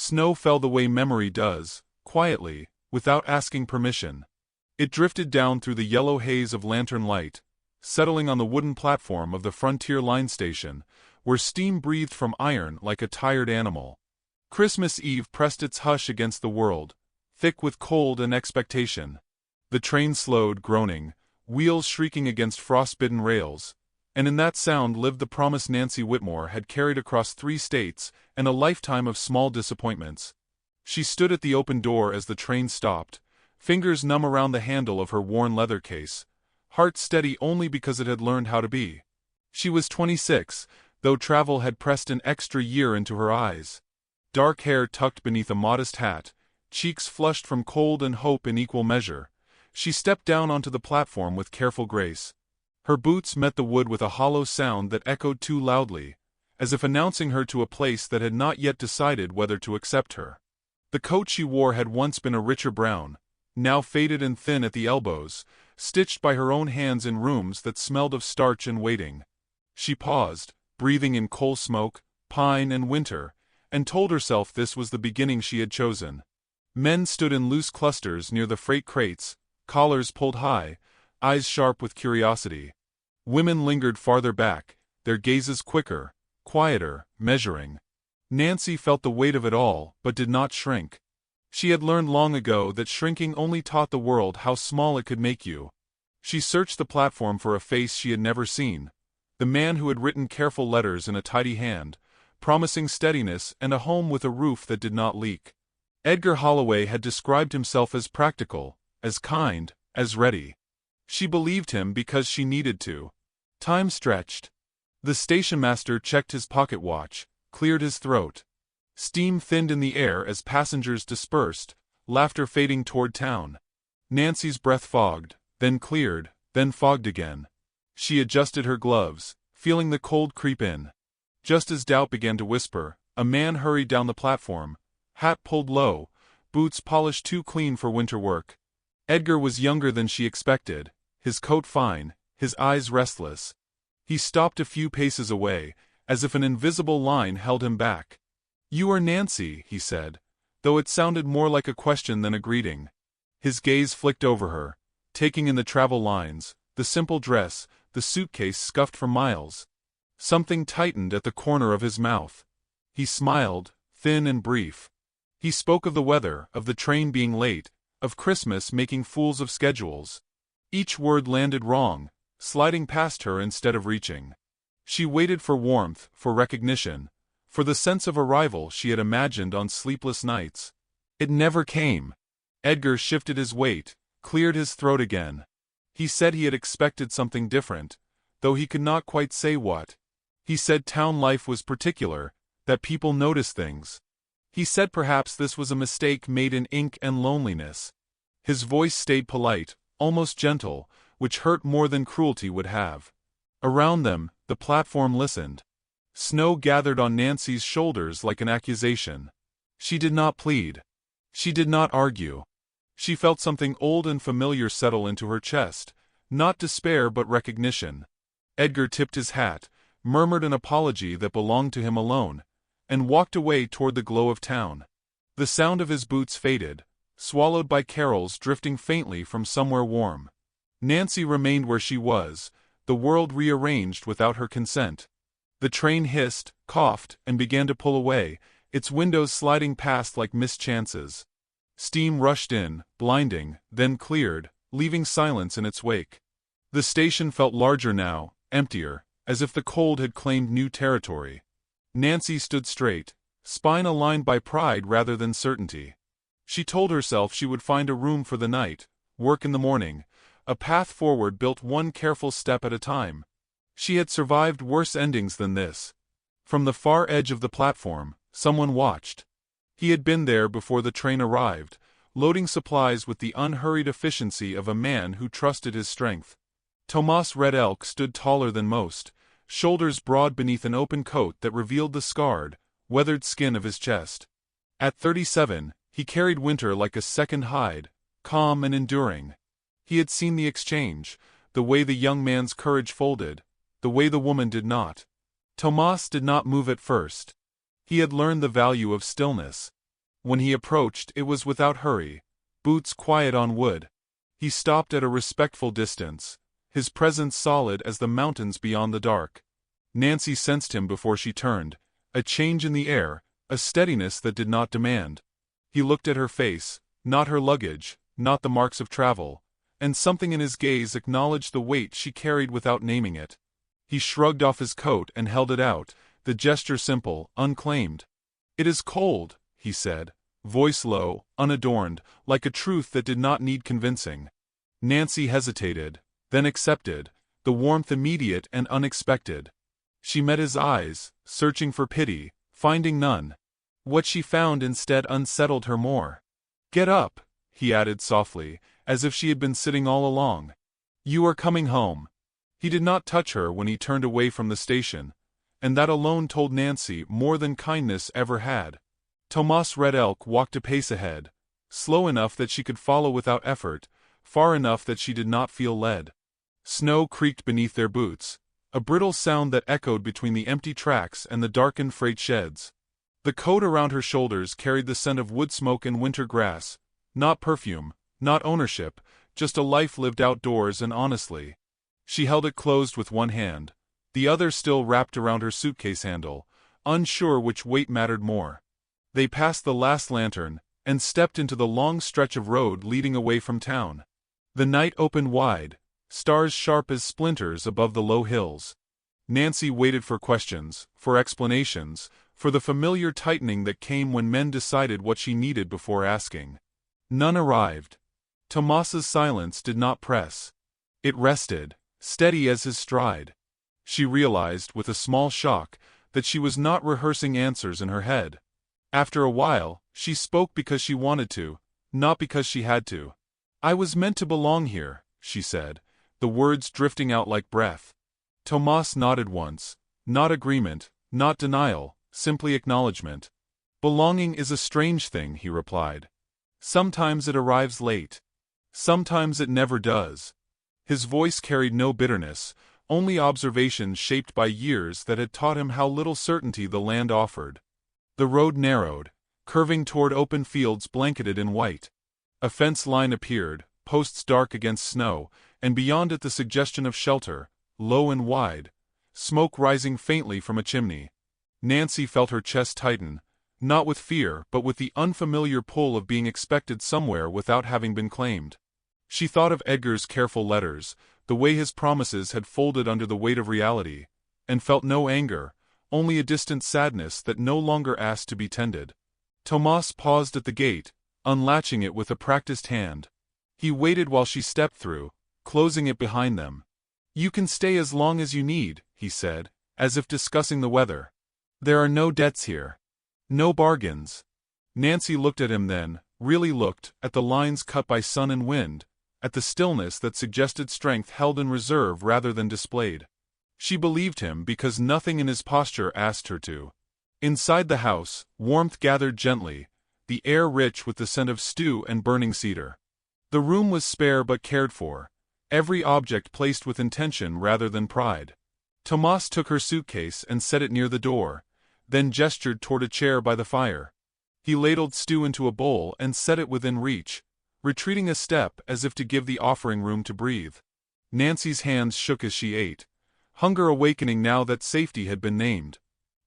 Snow fell the way memory does, quietly, without asking permission. It drifted down through the yellow haze of lantern light, settling on the wooden platform of the Frontier Line station, where steam breathed from iron like a tired animal. Christmas Eve pressed its hush against the world, thick with cold and expectation. The train slowed, groaning, wheels shrieking against frostbitten rails, and in that sound lived the promise Nancy Whitmore had carried across 3 states and a lifetime of small disappointments. She stood at the open door as the train stopped, fingers numb around the handle of her worn leather case, heart steady only because it had learned how to be. She was 26, though travel had pressed an extra year into her eyes. Dark hair tucked beneath a modest hat, cheeks flushed from cold and hope in equal measure, she stepped down onto the platform with careful grace. Her boots met the wood with a hollow sound that echoed too loudly, as if announcing her to a place that had not yet decided whether to accept her. The coat she wore had once been a richer brown, now faded and thin at the elbows, stitched by her own hands in rooms that smelled of starch and waiting. She paused, breathing in coal smoke, pine and winter, and told herself this was the beginning she had chosen. Men stood in loose clusters near the freight crates, collars pulled high, eyes sharp with curiosity. Women lingered farther back, their gazes quicker, quieter, measuring. Nancy felt the weight of it all, but did not shrink. She had learned long ago that shrinking only taught the world how small it could make you. She searched the platform for a face she had never seen, the man who had written careful letters in a tidy hand, promising steadiness and a home with a roof that did not leak. Edgar Holloway had described himself as practical, as kind, as ready. She believed him because she needed to. Time stretched. The stationmaster checked his pocket watch, cleared his throat. Steam thinned in the air as passengers dispersed, laughter fading toward town. Nancy's breath fogged, then cleared, then fogged again. She adjusted her gloves, feeling the cold creep in. Just as doubt began to whisper, a man hurried down the platform, hat pulled low, boots polished too clean for winter work. Edgar was younger than she expected, his coat fine, his eyes restless. He stopped a few paces away, as if an invisible line held him back. "You are Nancy," he said, though it sounded more like a question than a greeting. His gaze flicked over her, taking in the travel lines, the simple dress, the suitcase scuffed for miles. Something tightened at the corner of his mouth. He smiled, thin and brief. He spoke of the weather, of the train being late, of Christmas making fools of schedules. Each word landed wrong, sliding past her instead of reaching. She waited for warmth, for recognition, for the sense of arrival she had imagined on sleepless nights. It never came. Edgar shifted his weight, cleared his throat again. He said he had expected something different, though he could not quite say what. He said town life was particular, that people notice things. He said perhaps this was a mistake made in ink and loneliness. His voice stayed polite, almost gentle, which hurt more than cruelty would have. Around them, the platform listened. Snow gathered on Nancy's shoulders like an accusation. She did not plead. She did not argue. She felt something old and familiar settle into her chest, not despair but recognition. Edgar tipped his hat, murmured an apology that belonged to him alone, and walked away toward the glow of town. The sound of his boots faded, swallowed by carols drifting faintly from somewhere warm. Nancy remained where she was, the world rearranged without her consent. The train hissed, coughed, and began to pull away, its windows sliding past like missed chances. Steam rushed in, blinding, then cleared, leaving silence in its wake. The station felt larger now, emptier, as if the cold had claimed new territory. Nancy stood straight, spine aligned by pride rather than certainty. She told herself she would find a room for the night, work in the morning, a path forward built one careful step at a time. She had survived worse endings than this. From the far edge of the platform, someone watched. He had been there before the train arrived, loading supplies with the unhurried efficiency of a man who trusted his strength. Tomas Red Elk stood taller than most, shoulders broad beneath an open coat that revealed the scarred, weathered skin of his chest. At 37, he carried winter like a second hide, calm and enduring. He had seen the exchange, the way the young man's courage folded, the way the woman did not. Tomas did not move at first. He had learned the value of stillness. When he approached, it was without hurry, boots quiet on wood. He stopped at a respectful distance, his presence solid as the mountains beyond the dark. Nancy sensed him before she turned, a change in the air, a steadiness that did not demand. He looked at her face, not her luggage, not the marks of travel, and something in his gaze acknowledged the weight she carried without naming it. He shrugged off his coat and held it out, the gesture simple, unclaimed. "It is cold," he said, voice low, unadorned, like a truth that did not need convincing. Nancy hesitated, then accepted, the warmth immediate and unexpected. She met his eyes, searching for pity, finding none. What she found instead unsettled her more. "Get up," he added softly, as if she had been sitting all along. "You are coming home." He did not touch her when he turned away from the station, and that alone told Nancy more than kindness ever had. Tomas Red Elk walked a pace ahead, slow enough that she could follow without effort, far enough that she did not feel led. Snow creaked beneath their boots, a brittle sound that echoed between the empty tracks and the darkened freight sheds. The coat around her shoulders carried the scent of wood smoke and winter grass, not perfume, not ownership, just a life lived outdoors and honestly. She held it closed with one hand, the other still wrapped around her suitcase handle, unsure which weight mattered more. They passed the last lantern, and stepped into the long stretch of road leading away from town. The night opened wide, stars sharp as splinters above the low hills. Nancy waited for questions, for explanations, for the familiar tightening that came when men decided what she needed before asking. None arrived. Tomas's silence did not press. It rested, steady as his stride. She realized, with a small shock, that she was not rehearsing answers in her head. After a while, she spoke because she wanted to, not because she had to. "I was meant to belong here," she said, the words drifting out like breath. Tomas nodded once, not agreement, not denial, simply acknowledgement. "Belonging is a strange thing," he replied. "Sometimes it arrives late. Sometimes it never does." His voice carried no bitterness, only observations shaped by years that had taught him how little certainty the land offered. The road narrowed, curving toward open fields blanketed in white. A fence line appeared, posts dark against snow, and beyond it the suggestion of shelter, low and wide, smoke rising faintly from a chimney. Nancy felt her chest tighten, not with fear but with the unfamiliar pull of being expected somewhere without having been claimed. She thought of Edgar's careful letters, the way his promises had folded under the weight of reality, and felt no anger, only a distant sadness that no longer asked to be tended. Tomas paused at the gate, unlatching it with a practiced hand. He waited while she stepped through, closing it behind them. "You can stay as long as you need," he said, as if discussing the weather. "There are no debts here. No bargains." Nancy looked at him then, really looked, at the lines cut by sun and wind, at the stillness that suggested strength held in reserve rather than displayed. She believed him because nothing in his posture asked her to. Inside the house, warmth gathered gently, the air rich with the scent of stew and burning cedar. The room was spare but cared for, every object placed with intention rather than pride. Tomas took her suitcase and set it near the door, then gestured toward a chair by the fire. He ladled stew into a bowl and set it within reach, retreating a step as if to give the offering room to breathe. Nancy's hands shook as she ate, hunger awakening now that safety had been named.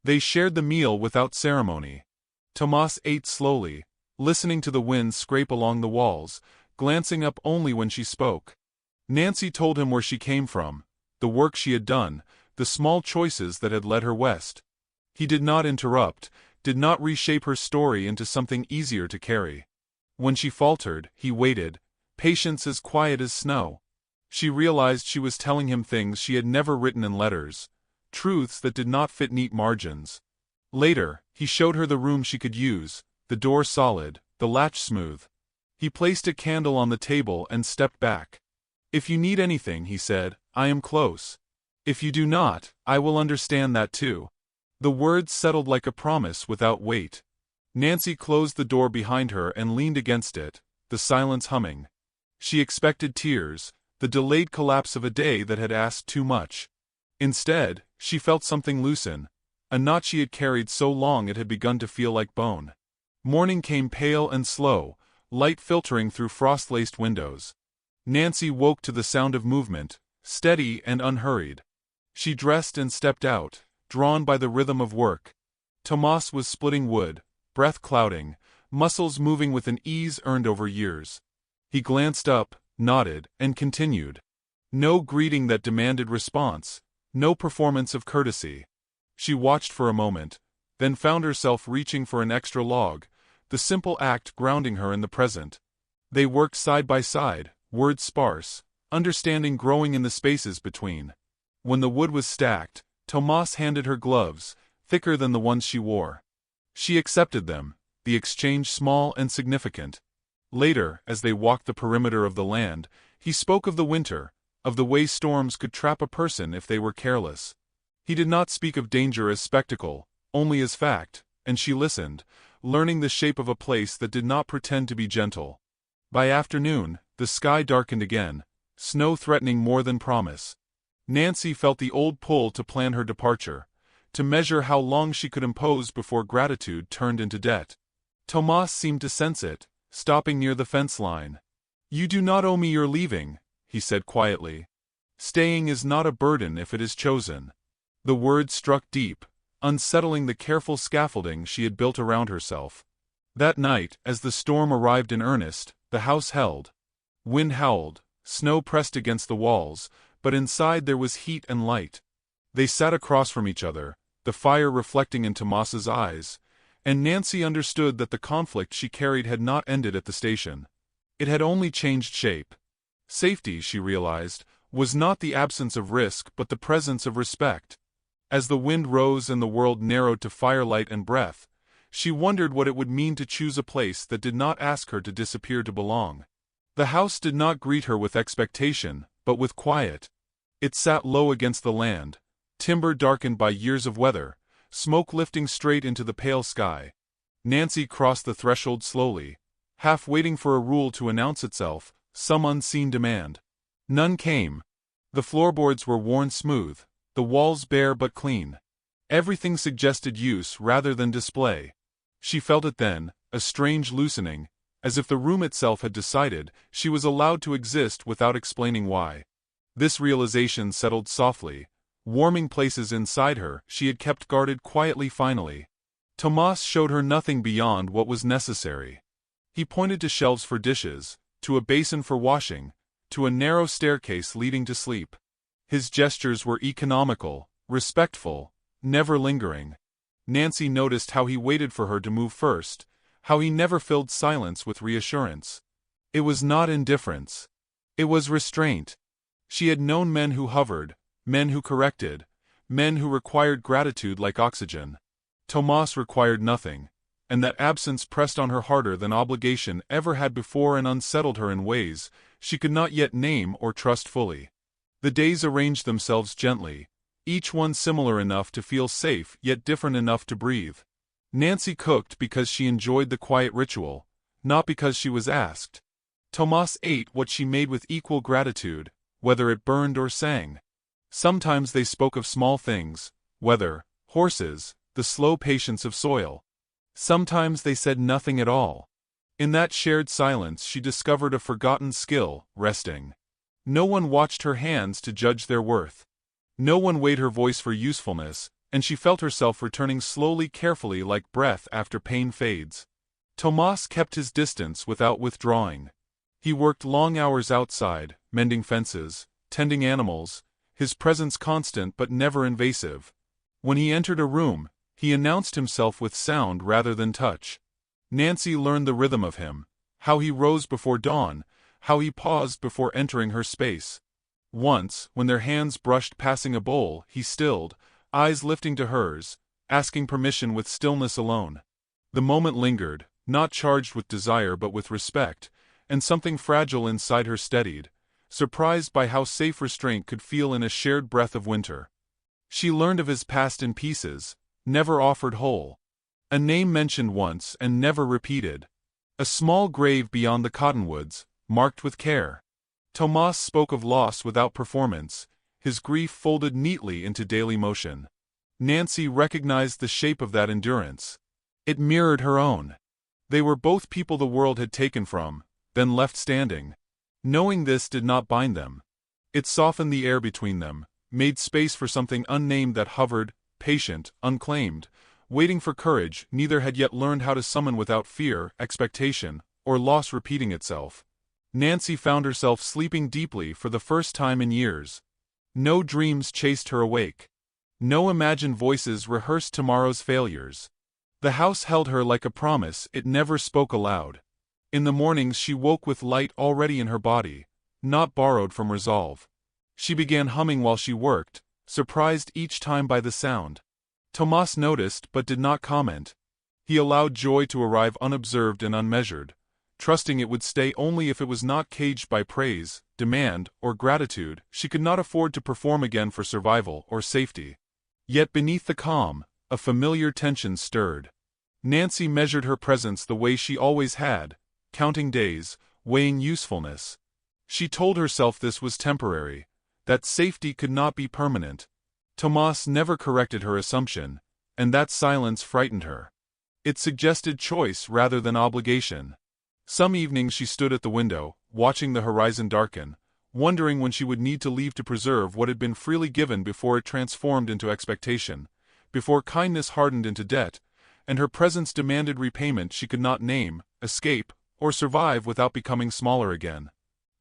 They shared the meal without ceremony. Tomas ate slowly, listening to the wind scrape along the walls, glancing up only when she spoke. Nancy told him where she came from, the work she had done, the small choices that had led her west. He did not interrupt, did not reshape her story into something easier to carry. When she faltered, he waited, patience as quiet as snow. She realized she was telling him things she had never written in letters, truths that did not fit neat margins. Later, he showed her the room she could use, the door solid, the latch smooth. He placed a candle on the table and stepped back. "If you need anything," he said, "I am close. If you do not, I will understand that too." The words settled like a promise without weight. Nancy closed the door behind her and leaned against it, the silence humming. She expected tears, the delayed collapse of a day that had asked too much. Instead, she felt something loosen, a knot she had carried so long it had begun to feel like bone. Morning came pale and slow, light filtering through frost-laced windows. Nancy woke to the sound of movement, steady and unhurried. She dressed and stepped out, drawn by the rhythm of work. Tomas was splitting wood, breath clouding, muscles moving with an ease earned over years. He glanced up, nodded, and continued. No greeting that demanded response, no performance of courtesy. She watched for a moment, then found herself reaching for an extra log, the simple act grounding her in the present. They worked side by side, words sparse, understanding growing in the spaces between. When the wood was stacked, Tomas handed her gloves, thicker than the ones she wore. She accepted them, the exchange small and significant. Later, as they walked the perimeter of the land, he spoke of the winter, of the way storms could trap a person if they were careless. He did not speak of danger as spectacle, only as fact, and she listened, learning the shape of a place that did not pretend to be gentle. By afternoon, the sky darkened again, snow threatening more than promise. Nancy felt the old pull to plan her departure, to measure how long she could impose before gratitude turned into debt. Tomas seemed to sense it, stopping near the fence line. "You do not owe me your leaving," he said quietly. "Staying is not a burden if it is chosen." The words struck deep, unsettling the careful scaffolding she had built around herself. That night, as the storm arrived in earnest, the house held. Wind howled, snow pressed against the walls, but inside there was heat and light. They sat across from each other, the fire reflecting in Tomas's eyes, and Nancy understood that the conflict she carried had not ended at the station. It had only changed shape. Safety, she realized, was not the absence of risk but the presence of respect. As the wind rose and the world narrowed to firelight and breath, she wondered what it would mean to choose a place that did not ask her to disappear to belong. The house did not greet her with expectation, but with quiet. It sat low against the land, timber darkened by years of weather, smoke lifting straight into the pale sky. Nancy crossed the threshold slowly, half waiting for a rule to announce itself, some unseen demand. None came. The floorboards were worn smooth, the walls bare but clean. Everything suggested use rather than display. She felt it then, a strange loosening, as if the room itself had decided she was allowed to exist without explaining why. This realization settled softly, warming places inside her she had kept guarded quietly finally. Tomas showed her nothing beyond what was necessary. He pointed to shelves for dishes, to a basin for washing, to a narrow staircase leading to sleep. His gestures were economical, respectful, never lingering. Nancy noticed how he waited for her to move first, how he never filled silence with reassurance. It was not indifference. It was restraint. She had known men who hovered, men who corrected, men who required gratitude like oxygen. Tomas required nothing, and that absence pressed on her harder than obligation ever had before and unsettled her in ways she could not yet name or trust fully. The days arranged themselves gently, each one similar enough to feel safe yet different enough to breathe. Nancy cooked because she enjoyed the quiet ritual, not because she was asked. Tomas ate what she made with equal gratitude, whether it burned or sang. Sometimes they spoke of small things, weather, horses, the slow patience of soil. Sometimes they said nothing at all. In that shared silence she discovered a forgotten skill, resting. No one watched her hands to judge their worth. No one weighed her voice for usefulness, and she felt herself returning slowly, carefully, like breath after pain fades. Tomas kept his distance without withdrawing. He worked long hours outside, mending fences, tending animals, his presence constant but never invasive. When he entered a room, he announced himself with sound rather than touch. Nancy learned the rhythm of him, how he rose before dawn, how he paused before entering her space. Once, when their hands brushed passing a bowl, he stilled, eyes lifting to hers, asking permission with stillness alone. The moment lingered, not charged with desire but with respect, and something fragile inside her steadied, surprised by how safe restraint could feel in a shared breath of winter. She learned of his past in pieces, never offered whole. A name mentioned once and never repeated. A small grave beyond the cottonwoods, marked with care. Tomas spoke of loss without performance, his grief folded neatly into daily motion. Nancy recognized the shape of that endurance. It mirrored her own. They were both people the world had taken from, then left standing. Knowing this did not bind them. It softened the air between them, made space for something unnamed that hovered, patient, unclaimed, waiting for courage neither had yet learned how to summon without fear, expectation, or loss repeating itself. Nancy found herself sleeping deeply for the first time in years. No dreams chased her awake. No imagined voices rehearsed tomorrow's failures. The house held her like a promise it never spoke aloud. In the mornings she woke with light already in her body, not borrowed from resolve. She began humming while she worked, surprised each time by the sound. Tomas noticed but did not comment. He allowed joy to arrive unobserved and unmeasured, trusting it would stay only if it was not caged by praise, demand, or gratitude. She could not afford to perform again for survival or safety. Yet beneath the calm, a familiar tension stirred. Nancy measured her presence the way she always had, counting days, weighing usefulness. She told herself this was temporary, that safety could not be permanent. Tomas never corrected her assumption, and that silence frightened her. It suggested choice rather than obligation. Some evenings she stood at the window, watching the horizon darken, wondering when she would need to leave to preserve what had been freely given before it transformed into expectation, before kindness hardened into debt, and her presence demanded repayment she could not name, escape, or survive without becoming smaller again.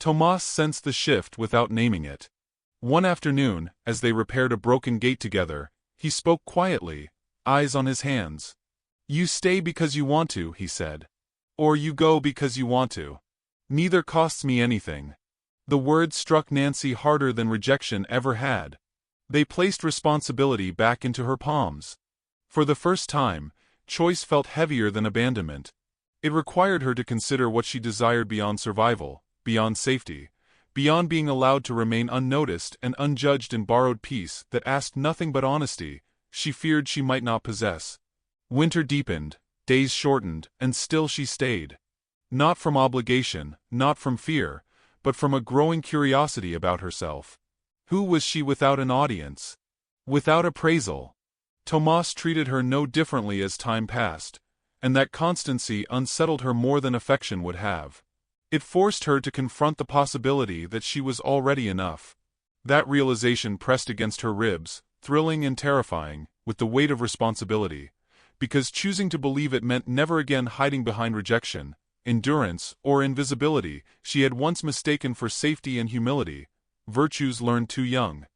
Tomas sensed the shift without naming it. One afternoon, as they repaired a broken gate together, he spoke quietly, eyes on his hands. "You stay because you want to," he said. "Or you go because you want to. Neither costs me anything." The words struck Nancy harder than rejection ever had. They placed responsibility back into her palms. For the first time, choice felt heavier than abandonment. It required her to consider what she desired beyond survival, beyond safety, beyond being allowed to remain unnoticed and unjudged in borrowed peace that asked nothing but honesty, she feared she might not possess. Winter deepened, days shortened, and still she stayed. Not from obligation, not from fear, but from a growing curiosity about herself. Who was she without an audience? Without appraisal? Tomas treated her no differently as time passed, and that constancy unsettled her more than affection would have. It forced her to confront the possibility that she was already enough. That realization pressed against her ribs, thrilling and terrifying, with the weight of responsibility, because choosing to believe it meant never again hiding behind rejection, endurance, or invisibility she had once mistaken for safety and humility, virtues learned too young.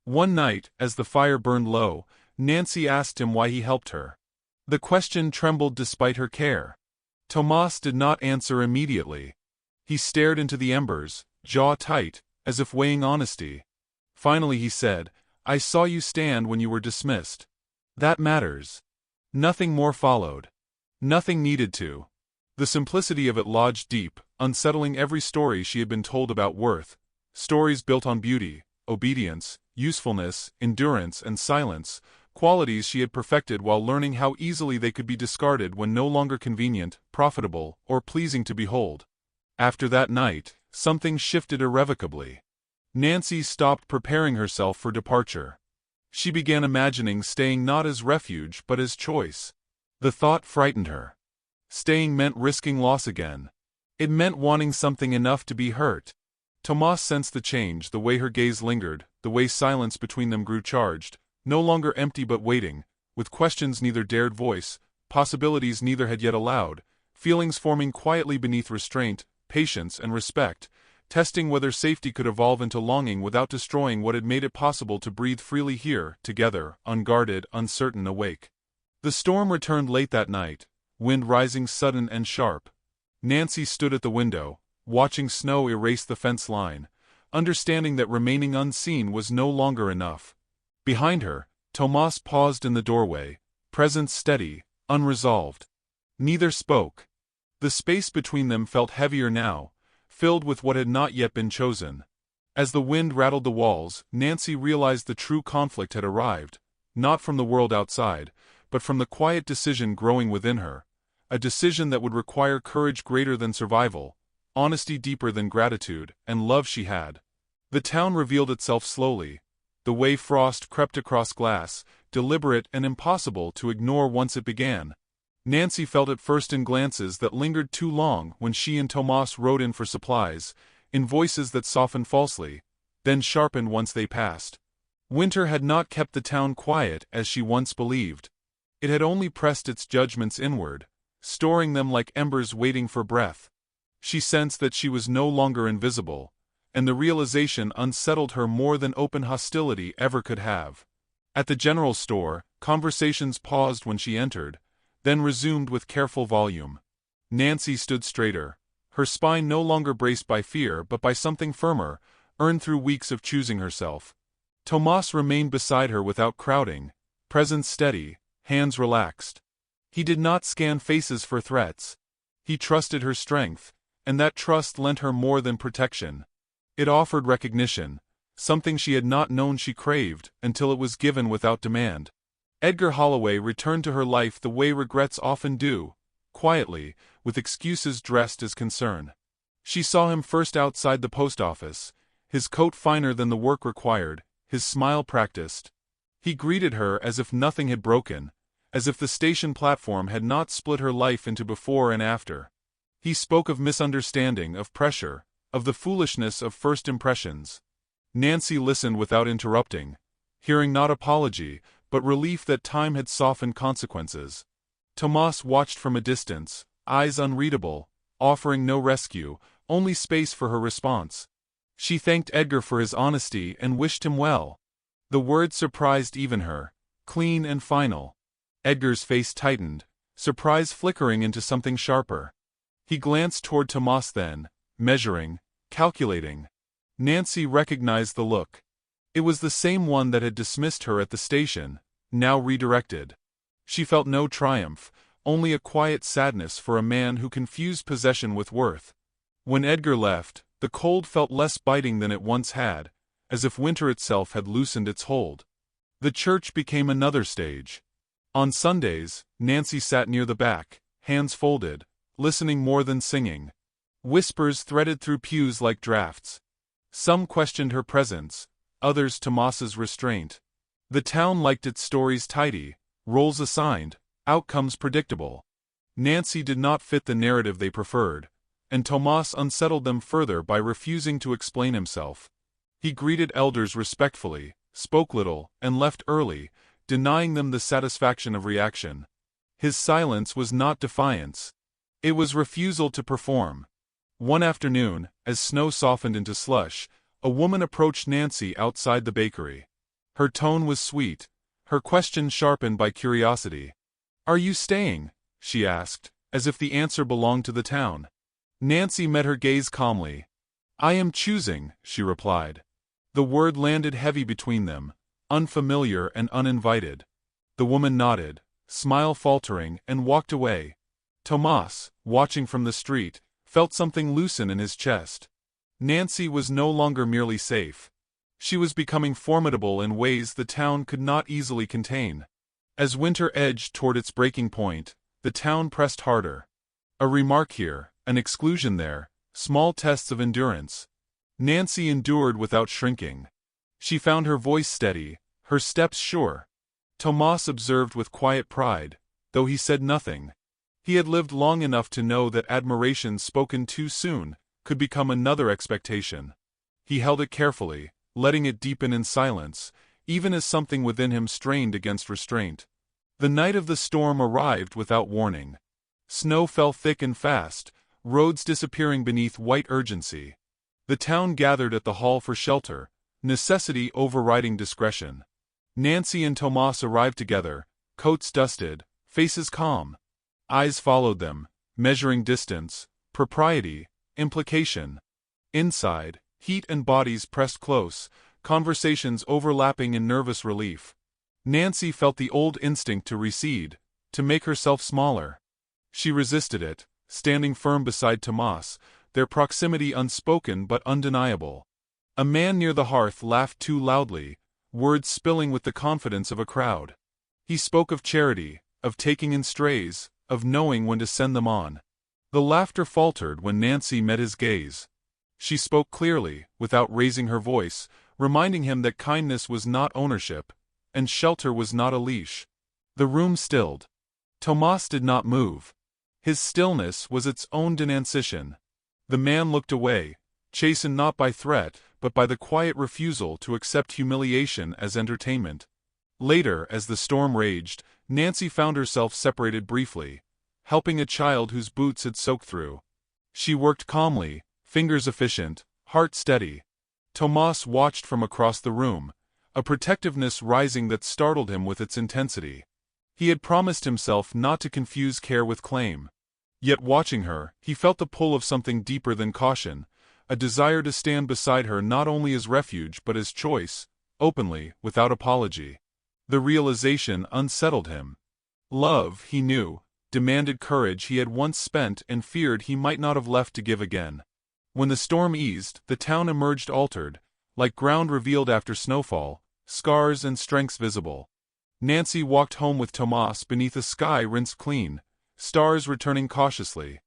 One night, as the fire burned low, Nancy asked him why he helped her. The question trembled despite her care. Tomas did not answer immediately. He stared into the embers, jaw tight, as if weighing honesty. Finally he said, "I saw you stand when you were dismissed. That matters." Nothing more followed. Nothing needed to. The simplicity of it lodged deep, unsettling every story she had been told about worth, stories built on beauty, obedience, usefulness, endurance, and silence, qualities she had perfected while learning how easily they could be discarded when no longer convenient, profitable, or pleasing to behold. After that night, something shifted irrevocably. Nancy stopped preparing herself for departure. She began imagining staying not as refuge but as choice. The thought frightened her. Staying meant risking loss again. It meant wanting something enough to be hurt. Tomas sensed the change, the way her gaze lingered, the way silence between them grew charged, no longer empty but waiting, with questions neither dared voice, possibilities neither had yet allowed, feelings forming quietly beneath restraint, patience, and respect, testing whether safety could evolve into longing without destroying what had made it possible to breathe freely here, together, unguarded, uncertain, awake. The storm returned late that night, wind rising sudden and sharp. Nancy stood at the window, watching snow erase the fence line, understanding that remaining unseen was no longer enough. Behind her, Tomas paused in the doorway, presence steady, unresolved. Neither spoke. The space between them felt heavier now, filled with what had not yet been chosen. As the wind rattled the walls, Nancy realized the true conflict had arrived, not from the world outside, but from the quiet decision growing within her, a decision that would require courage greater than survival, honesty deeper than gratitude, and love she had. The town revealed itself slowly, the way frost crept across glass, deliberate and impossible to ignore once it began. Nancy felt it first in glances that lingered too long when she and Tomas rode in for supplies, in voices that softened falsely, then sharpened once they passed. Winter had not kept the town quiet as she once believed. It had only pressed its judgments inward, storing them like embers waiting for breath. She sensed that she was no longer invisible, and the realization unsettled her more than open hostility ever could have. At the general store, conversations paused when she entered, then resumed with careful volume. Nancy stood straighter, her spine no longer braced by fear but by something firmer, earned through weeks of choosing herself. Tomas remained beside her without crowding, presence steady, hands relaxed. He did not scan faces for threats. He trusted her strength, and that trust lent her more than protection. It offered recognition, something she had not known she craved until it was given without demand. Edgar Holloway returned to her life the way regrets often do, quietly, with excuses dressed as concern. She saw him first outside the post office, his coat finer than the work required, his smile practiced. He greeted her as if nothing had broken, as if the station platform had not split her life into before and after. He spoke of misunderstanding, of pressure, of the foolishness of first impressions. Nancy listened without interrupting, hearing not apology, but relief that time had softened consequences. Tomas watched from a distance, eyes unreadable, offering no rescue, only space for her response. She thanked Edgar for his honesty and wished him well. The words surprised even her, clean and final. Edgar's face tightened, surprise flickering into something sharper. He glanced toward Tomas then, measuring, calculating. Nancy recognized the look. It was the same one that had dismissed her at the station, now redirected. She felt no triumph, only a quiet sadness for a man who confused possession with worth. When Edgar left, the cold felt less biting than it once had, as if winter itself had loosened its hold. The church became another stage. On Sundays, Nancy sat near the back, hands folded, listening more than singing. Whispers threaded through pews like drafts. Some questioned her presence, others Tomas's restraint. The town liked its stories tidy, roles assigned, outcomes predictable. Nancy did not fit the narrative they preferred, and Tomas unsettled them further by refusing to explain himself. He greeted elders respectfully, spoke little, and left early, denying them the satisfaction of reaction. His silence was not defiance. It was refusal to perform. One afternoon, as snow softened into slush, a woman approached Nancy outside the bakery. Her tone was sweet, her question sharpened by curiosity. "Are you staying?" she asked, as if the answer belonged to the town. Nancy met her gaze calmly. "I am choosing," she replied. The word landed heavy between them, unfamiliar and uninvited. The woman nodded, smile faltering, and walked away. Tomas, watching from the street, felt something loosen in his chest. Nancy was no longer merely safe. She was becoming formidable in ways the town could not easily contain. As winter edged toward its breaking point, the town pressed harder. A remark here, an exclusion there, small tests of endurance. Nancy endured without shrinking. She found her voice steady, her steps sure. Tomas observed with quiet pride, though he said nothing. He had lived long enough to know that admiration spoken too soon could become another expectation. He held it carefully, letting it deepen in silence, even as something within him strained against restraint. The night of the storm arrived without warning. Snow fell thick and fast, roads disappearing beneath white urgency. The town gathered at the hall for shelter, necessity overriding discretion. Nancy and Tomas arrived together, coats dusted, faces calm. Eyes followed them, measuring distance, propriety, implication. Inside, heat and bodies pressed close, conversations overlapping in nervous relief. Nancy felt the old instinct to recede, to make herself smaller. She resisted it, standing firm beside Tomas, their proximity unspoken but undeniable. A man near the hearth laughed too loudly, words spilling with the confidence of a crowd. He spoke of charity, of taking in strays, of knowing when to send them on. The laughter faltered when Nancy met his gaze. She spoke clearly, without raising her voice, reminding him that kindness was not ownership, and shelter was not a leash. The room stilled. Tomas did not move. His stillness was its own denunciation. The man looked away, chastened not by threat, but by the quiet refusal to accept humiliation as entertainment. Later, as the storm raged, Nancy found herself separated briefly, helping a child whose boots had soaked through. She worked calmly, fingers efficient, heart steady. Tomas watched from across the room, a protectiveness rising that startled him with its intensity. He had promised himself not to confuse care with claim. Yet watching her, he felt the pull of something deeper than caution, a desire to stand beside her not only as refuge but as choice, openly, without apology. The realization unsettled him. Love, he knew, demanded courage he had once spent and feared he might not have left to give again. When the storm eased, the town emerged altered, like ground revealed after snowfall, scars and strengths visible. Nancy walked home with Tomas beneath a sky rinsed clean, stars returning cautiously.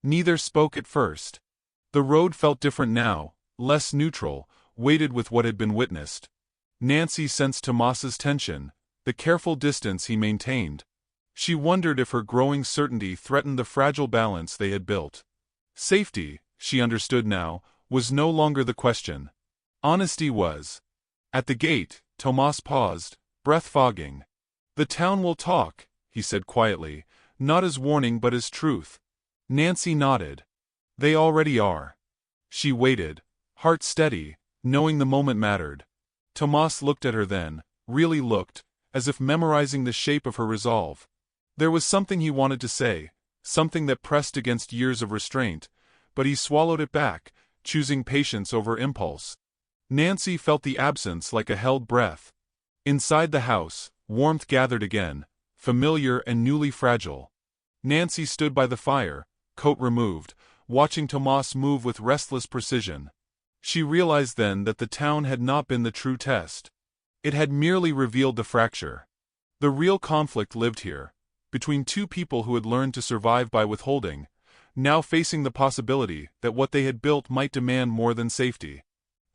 Neither spoke at first. The road felt different now, less neutral, weighted with what had been witnessed. Nancy sensed Tomas's tension, the careful distance he maintained. She wondered if her growing certainty threatened the fragile balance they had built. Safety, she understood now, was no longer the question. Honesty was. At the gate, Tomas paused, breath fogging. "The town will talk," he said quietly, not as warning but as truth. Nancy nodded. "They already are." She waited, heart steady, knowing the moment mattered. Tomas looked at her then, really looked, as if memorizing the shape of her resolve. There was something he wanted to say, something that pressed against years of restraint, but he swallowed it back, choosing patience over impulse. Nancy felt the absence like a held breath. Inside the house, warmth gathered again, familiar and newly fragile. Nancy stood by the fire, coat removed, watching Tomas move with restless precision. She realized then that the town had not been the true test. It had merely revealed the fracture. The real conflict lived here, between two people who had learned to survive by withholding, now facing the possibility that what they had built might demand more than safety.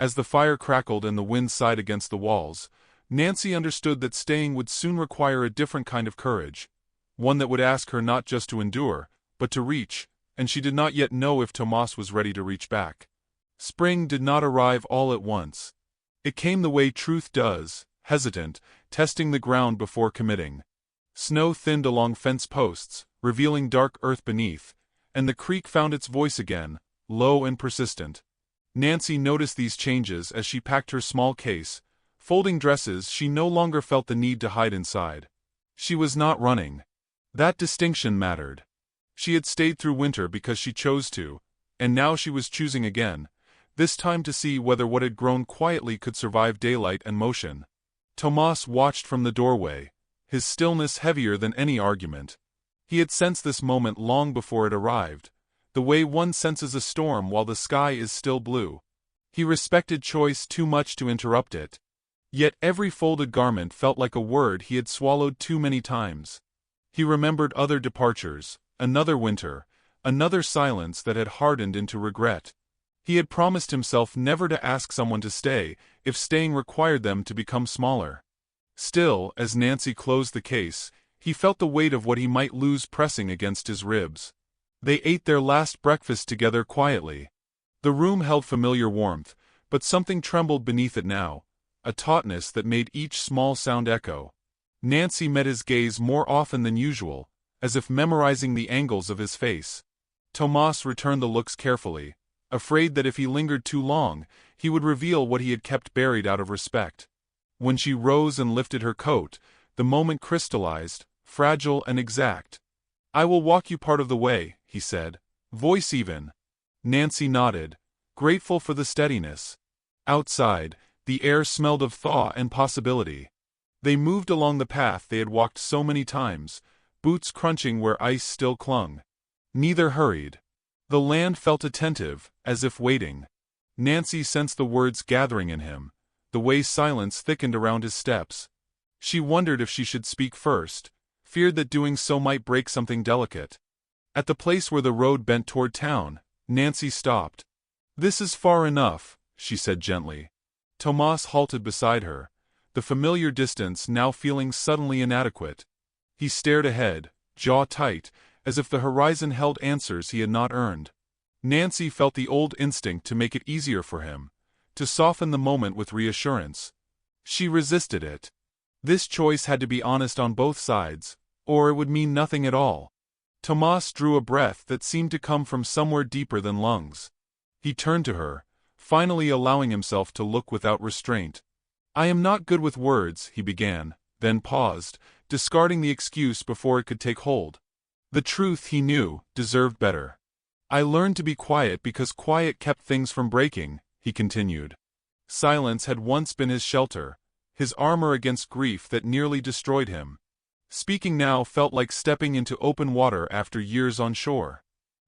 As the fire crackled and the wind sighed against the walls, Nancy understood that staying would soon require a different kind of courage, one that would ask her not just to endure, but to reach, and she did not yet know if Tomas was ready to reach back. Spring did not arrive all at once. It came the way truth does, hesitant, testing the ground before committing. Snow thinned along fence posts, revealing dark earth beneath, and the creek found its voice again, low and persistent. Nancy noticed these changes as she packed her small case, folding dresses she no longer felt the need to hide inside. She was not running. That distinction mattered. She had stayed through winter because she chose to, and now she was choosing again, this time to see whether what had grown quietly could survive daylight and motion. Tomas watched from the doorway, his stillness heavier than any argument. He had sensed this moment long before it arrived, the way one senses a storm while the sky is still blue. He respected choice too much to interrupt it. Yet every folded garment felt like a word he had swallowed too many times. He remembered other departures, another winter, another silence that had hardened into regret. He had promised himself never to ask someone to stay, if staying required them to become smaller. Still, as Nancy closed the case, he felt the weight of what he might lose pressing against his ribs. They ate their last breakfast together quietly. The room held familiar warmth, but something trembled beneath it now, a tautness that made each small sound echo. Nancy met his gaze more often than usual, as if memorizing the angles of his face. Tomas returned the looks carefully, afraid that if he lingered too long, he would reveal what he had kept buried out of respect. When she rose and lifted her coat, the moment crystallized, fragile and exact. "I will walk you part of the way," he said, voice even. Nancy nodded, grateful for the steadiness. Outside, the air smelled of thaw and possibility. They moved along the path they had walked so many times, boots crunching where ice still clung. Neither hurried. The land felt attentive, as if waiting. Nancy sensed the words gathering in him, the way silence thickened around his steps. She wondered if she should speak first, feared that doing so might break something delicate. At the place where the road bent toward town, Nancy stopped. "This is far enough," she said gently. Tomas halted beside her, the familiar distance now feeling suddenly inadequate. He stared ahead, jaw tight, as if the horizon held answers he had not earned. Nancy felt the old instinct to make it easier for him, to soften the moment with reassurance. She resisted it. This choice had to be honest on both sides, or it would mean nothing at all. Tomas drew a breath that seemed to come from somewhere deeper than lungs. He turned to her, finally allowing himself to look without restraint. "I am not good with words," he began, then paused, discarding the excuse before it could take hold. The truth, he knew, deserved better. "I learned to be quiet because quiet kept things from breaking," he continued. Silence had once been his shelter, his armor against grief that nearly destroyed him. Speaking now felt like stepping into open water after years on shore.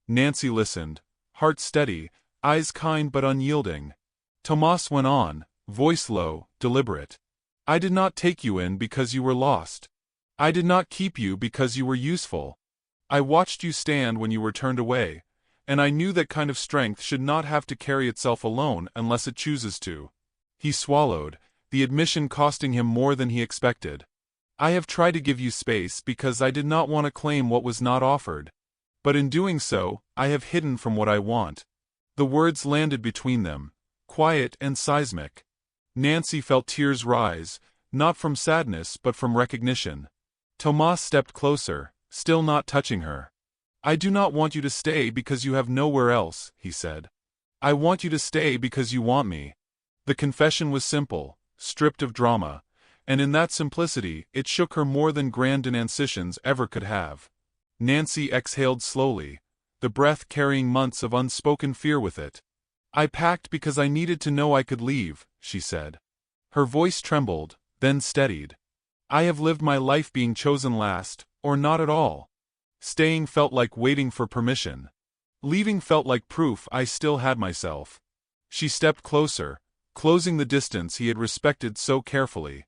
Nancy listened, heart steady, eyes kind but unyielding. Tomas went on, voice low, deliberate. "I did not take you in because you were lost. I did not keep you because you were useful. I watched you stand when you were turned away, and I knew that kind of strength should not have to carry itself alone unless it chooses to." He swallowed, the admission costing him more than he expected. "I have tried to give you space because I did not want to claim what was not offered. But in doing so, I have hidden from what I want." The words landed between them, quiet and seismic. Nancy felt tears rise, not from sadness but from recognition. Tomas stepped closer, still not touching her. "I do not want you to stay because you have nowhere else," he said. "I want you to stay because you want me." The confession was simple, stripped of drama, and in that simplicity it shook her more than grand denunciations ever could have. Nancy exhaled slowly, the breath carrying months of unspoken fear with it. "I packed because I needed to know I could leave," she said. Her voice trembled, then steadied. "I have lived my life being chosen last, or not at all. Staying felt like waiting for permission. Leaving felt like proof I still had myself." She stepped closer, closing the distance he had respected so carefully.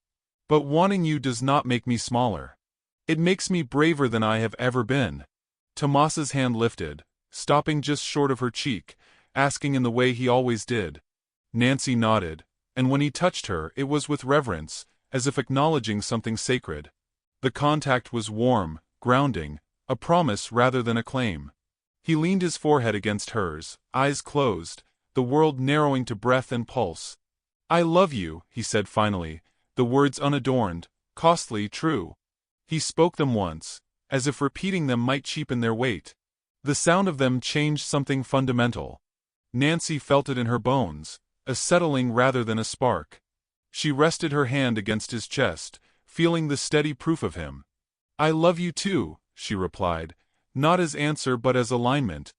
"But wanting you does not make me smaller. It makes me braver than I have ever been." Tomas's hand lifted, stopping just short of her cheek, asking in the way he always did. Nancy nodded, and when he touched her it was with reverence, as if acknowledging something sacred. The contact was warm, grounding, a promise rather than a claim. He leaned his forehead against hers, eyes closed, the world narrowing to breath and pulse. "I love you," he said finally, the words unadorned, costly, true. He spoke them once, as if repeating them might cheapen their weight. The sound of them changed something fundamental. Nancy felt it in her bones, a settling rather than a spark. She rested her hand against his chest, feeling the steady proof of him. "I love you too," she replied, not as answer but as alignment.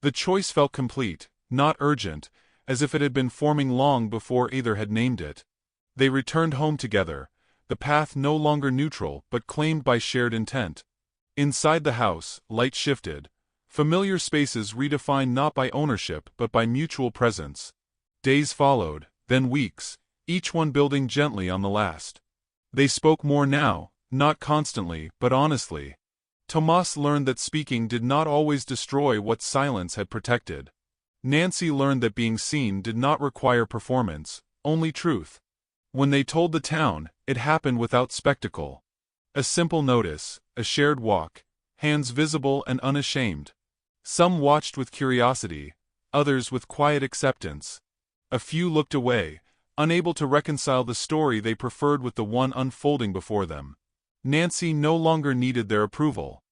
The choice felt complete, not urgent, as if it had been forming long before either had named it. They returned home together, the path no longer neutral but claimed by shared intent. Inside the house, light shifted, familiar spaces redefined not by ownership but by mutual presence. Days followed, then weeks, each one building gently on the last. They spoke more now, not constantly but honestly. Tomas learned that speaking did not always destroy what silence had protected. Nancy learned that being seen did not require performance, only truth. When they told the town, it happened without spectacle. A simple notice, a shared walk, hands visible and unashamed. Some watched with curiosity, others with quiet acceptance. A few looked away, unable to reconcile the story they preferred with the one unfolding before them. Nancy no longer needed their approval.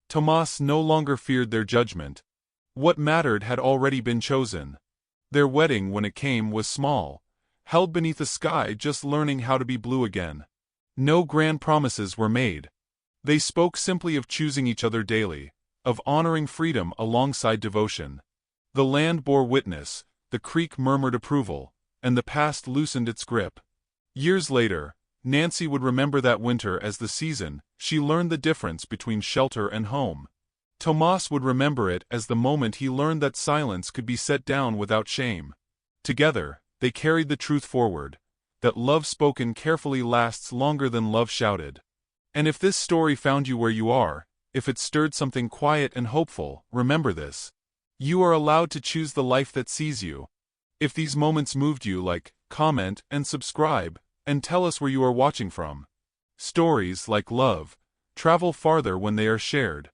Tomas no longer feared their judgment. What mattered had already been chosen. Their wedding, when it came, was small, held beneath a sky just learning how to be blue again. No grand promises were made. They spoke simply of choosing each other daily, of honoring freedom alongside devotion. The land bore witness, the creek murmured approval, and the past loosened its grip. Years later, Nancy would remember that winter as the season she learned the difference between shelter and home. Tomas would remember it as the moment he learned that silence could be set down without shame. Together, they carried the truth forward, that love spoken carefully lasts longer than love shouted. And if this story found you where you are, if it stirred something quiet and hopeful, remember this. You are allowed to choose the life that sees you. If these moments moved you, like, comment, and subscribe, and tell us where you are watching from. Stories like love, travel farther when they are shared.